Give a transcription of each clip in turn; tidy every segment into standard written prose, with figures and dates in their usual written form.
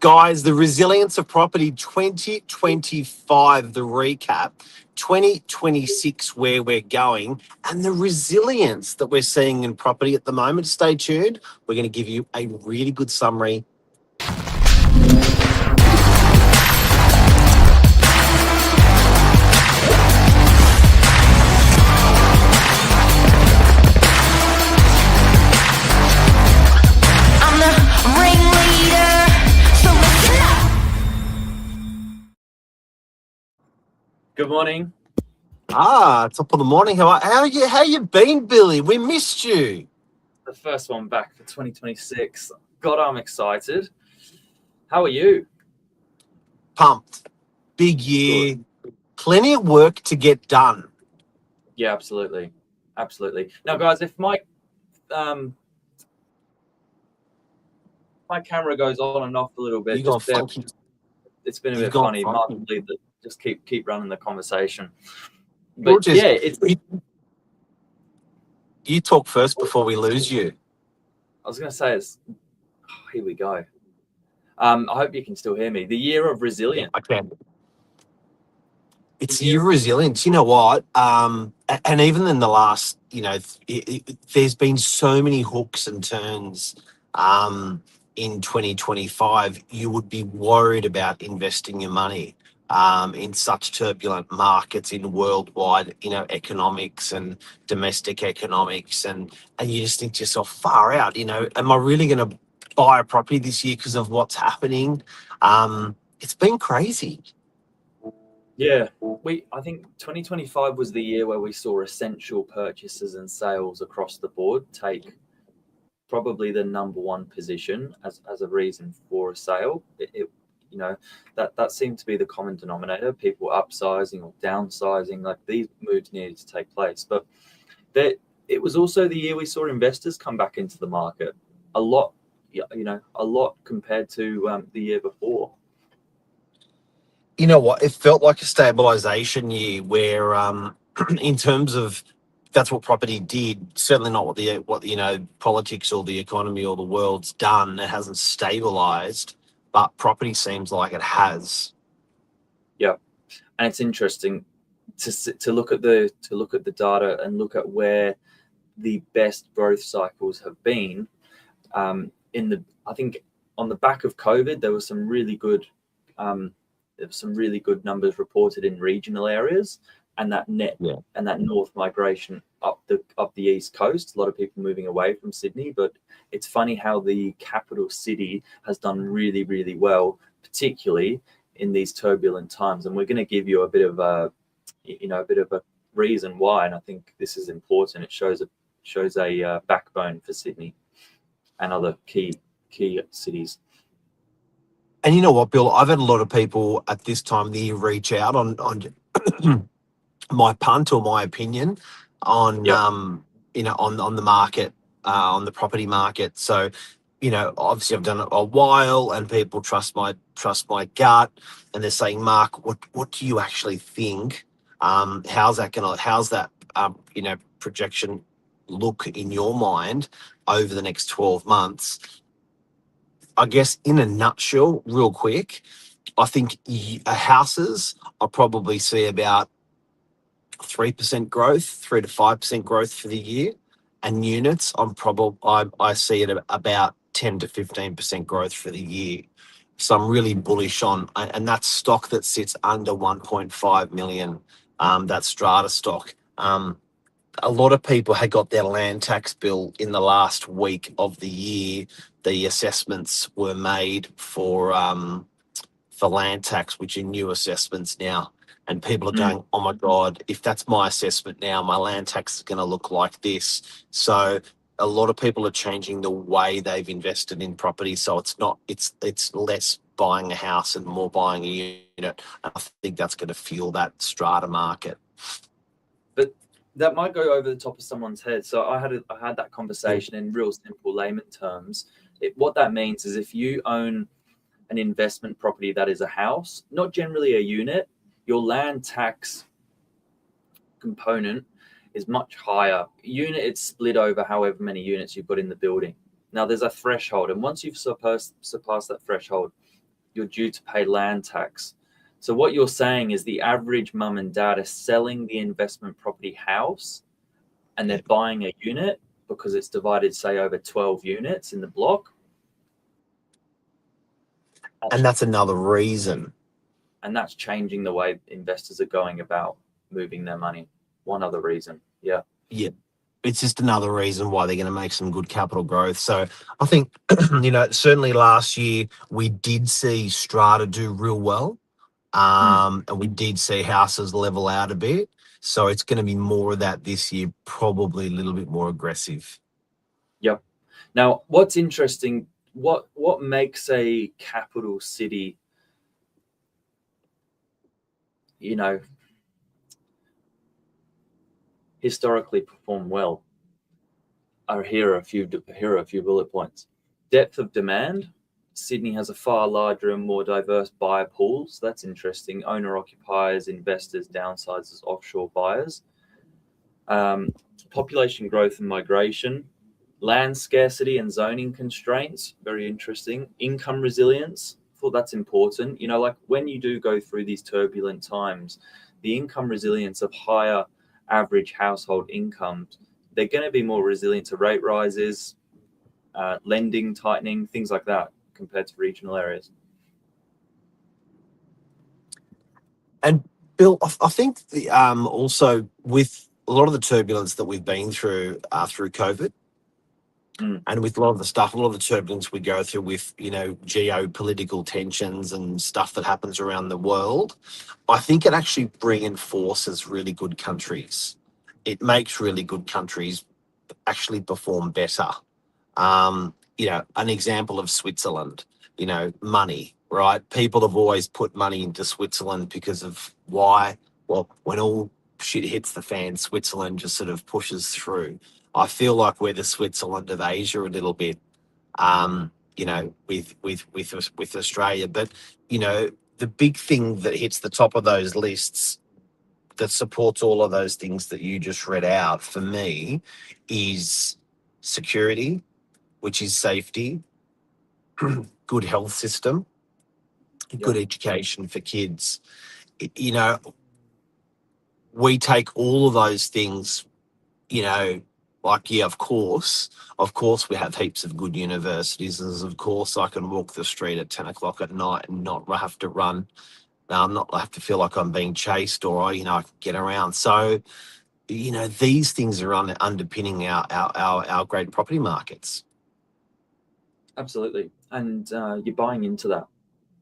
Guys, the resilience of property 2025, the recap, 2026, where we're going, and the resilience that we're seeing in property at the moment. Stay tuned. We're going to give you a really good summary. Good morning. Top of the morning. How you been, Billy? We missed you. The first one back for 2026. God, I'm excited. How are you? Pumped. Big year. Good. Plenty of work to get done. Yeah, absolutely. Now, guys, if my camera goes on and off a little bit, it's been a bit funny. Just keep running the conversation. But you talk first before we lose you. I was going to say here we go. I hope you can still hear me. The year of resilience. I can. It's the year of resilience. You know what? And even in the last, there's been so many hooks and turns in 2025. You would be worried about investing your money in such turbulent markets in worldwide, economics and domestic economics. And you just think to yourself, far out, am I really going to buy a property this year because of what's happening? It's been crazy. Yeah, I think 2025 was the year where we saw essential purchases and sales across the board take probably the number one position as a reason for a sale. That seemed to be the common denominator. People upsizing or downsizing, like these moves needed to take place. But it was also the year we saw investors come back into the market a lot compared to the year before. You know what? It felt like a stabilization year where, in terms of that's what property did. Certainly not what politics or the economy or the world's done. It hasn't stabilized, but property seems like it has. Yeah, and it's interesting to look at the data and look at where the best growth cycles have been. I think on the back of COVID, there was some really good. There were some really good numbers reported in regional areas, and that north migration up the east coast. A lot of people moving away from Sydney, but it's funny how the capital city has done really, really well, particularly in these turbulent times. And we're going to give you a bit of a reason why, and I think this is important. It shows a backbone for Sydney and other key cities. And you know what, Bill? I've had a lot of people at this time of the year reach out on my punt or my opinion on on the market, on the property market. So, obviously I've done it a while, and people trust my gut, and they're saying, Mark, what do you actually think? How's that projection look in your mind over the next 12 months? I guess in a nutshell, real quick, I think houses, I'll probably see about 3% growth, 3 to 5% growth for the year, and units, I see it at about 10 to 15% growth for the year. So I'm really bullish on, and that's stock that sits under 1.5 million. That strata stock. A lot of people had got their land tax bill in the last week of the year. The assessments were made for land tax, which are new assessments now. And people are going, oh my God, if that's my assessment now, my land tax is going to look like this. So a lot of people are changing the way they've invested in property. So it's less buying a house and more buying a unit. And I think that's going to fuel that strata market. But that might go over the top of someone's head. So I had that conversation in real simple layman terms. What that means is if you own an investment property that is a house, not generally a unit, your land tax component is much higher. Unit, it's split over however many units you put in the building. Now there's a threshold, and once you've surpassed that threshold, you're due to pay land tax. So what you're saying is the average mum and dad are selling the investment property house and they're buying a unit because it's divided, say, over 12 units in the block. And that's another reason. And that's changing the way investors are going about moving their money. One other reason. Yeah. Yeah. It's just another reason why they're going to make some good capital growth. So I think, certainly last year we did see strata do real well. And we did see houses level out a bit. So it's going to be more of that this year, probably a little bit more aggressive. Yep. Now, what's interesting, what makes a capital city, historically perform well? Here are a few bullet points. Depth of demand. Sydney has a far larger and more diverse buyer pools. That's interesting. Owner occupiers, investors, downsizers, offshore buyers. Population growth and migration. Land scarcity and zoning constraints. Very interesting. Income resilience. I thought that's important. Like when you do go through these turbulent times, the income resilience of higher average household incomes, they're going to be more resilient to rate rises, lending tightening, things like that, compared to regional areas. And Bill, I think also with a lot of the turbulence that we've been through COVID, and with a lot of the turbulence we go through with, geopolitical tensions and stuff that happens around the world, I think it actually reinforces really good countries. It makes really good countries actually perform better. An example of Switzerland, money, right? People have always put money into Switzerland because of why? Well, when all shit hits the fan, Switzerland just sort of pushes through. I feel like we're the Switzerland of Asia a little bit, with Australia. But, the big thing that hits the top of those lists that supports all of those things that you just read out for me is security, which is safety, good health system, good education for kids. We take all of those things, of course we have heaps of good universities. And of course I can walk the street at 10 o'clock at night and not have to run. Not have to feel like I'm being chased, or, I can get around. So, these things are underpinning our great property markets. Absolutely. And you're buying into that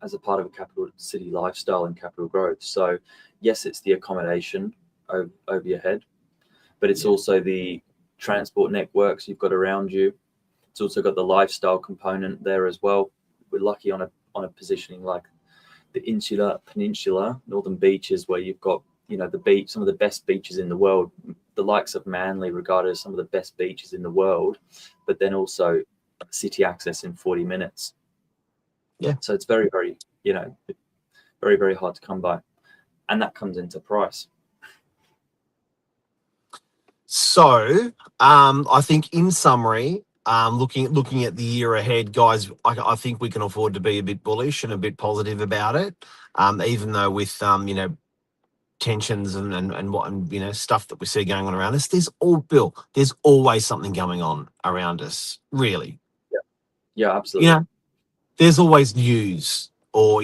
as a part of a capital city lifestyle and capital growth. So yes, it's the accommodation over your head, but it's also the transport networks you've got around you. It's also got the lifestyle component there as well. We're lucky on a positioning like the insular peninsula, northern beaches, where you've got, the beach, some of the best beaches in the world, the likes of Manly regarded as some of the best beaches in the world, but then also city access in 40 minutes. Yeah. So it's very, very, very, very hard to come by. And that comes into price. So I think in summary, looking at the year ahead, guys, I think we can afford to be a bit bullish and a bit positive about it, even though with tensions and stuff that we see going on around us. There's always something going on around us, really. Yeah, absolutely. There's always news, or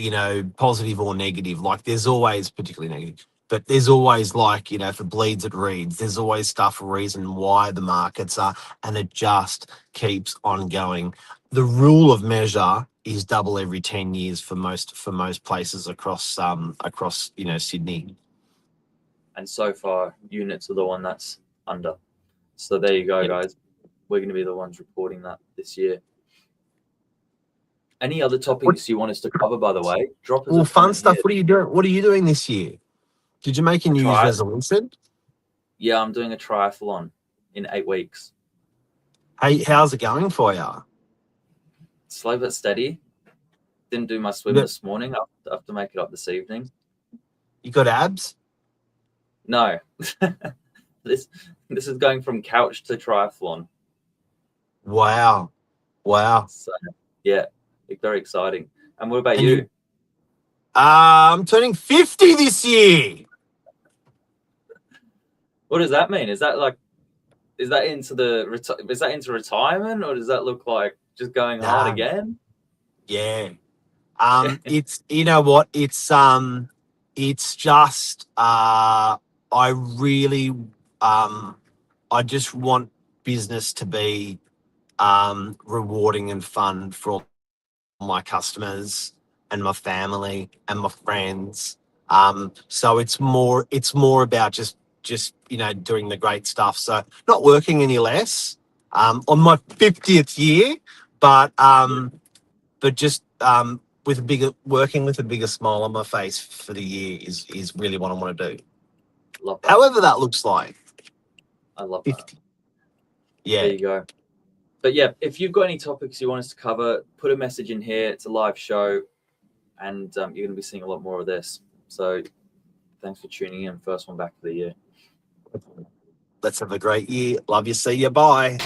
positive or negative. Like there's always, particularly negative, but there's always, like, if it bleeds it reads. There's always stuff, a reason why the markets are, and it just keeps on going. The rule of measure is double every 10 years for most places across Sydney. And so far, units are the one that's under. So there you go, guys. We're going to be the ones reporting that this year. Any other topics you want us to cover, by the way? Drop us a fun stuff. Here. What are you doing? What are you doing this year? Did you make a New Year's resolution? Yeah, I'm doing a triathlon in 8 weeks. Hey, how's it going for you? Slow but steady. Didn't do my swim this morning. I have to make it up this evening. You got abs? No. This is going from couch to triathlon. Wow. So, yeah, very exciting. And what about you? I'm turning 50 this year. What does that mean? Is that into retirement, or does that look like just going hard Nah. again? Yeah. It's, you know what? It's just, I really, I just want business to be, rewarding and fun for all my customers and my family and my friends. So it's more about just doing the great stuff. So not working any less on my 50th year, but just working with a bigger smile on my face for the year is really what I want to do. Love that. However that looks like. I love that. 50. Yeah. There you go. But yeah, if you've got any topics you want us to cover, put a message in here. It's a live show, and you're going to be seeing a lot more of this. So thanks for tuning in. First one back for the year. Let's have a great year. Love you. See you. Bye.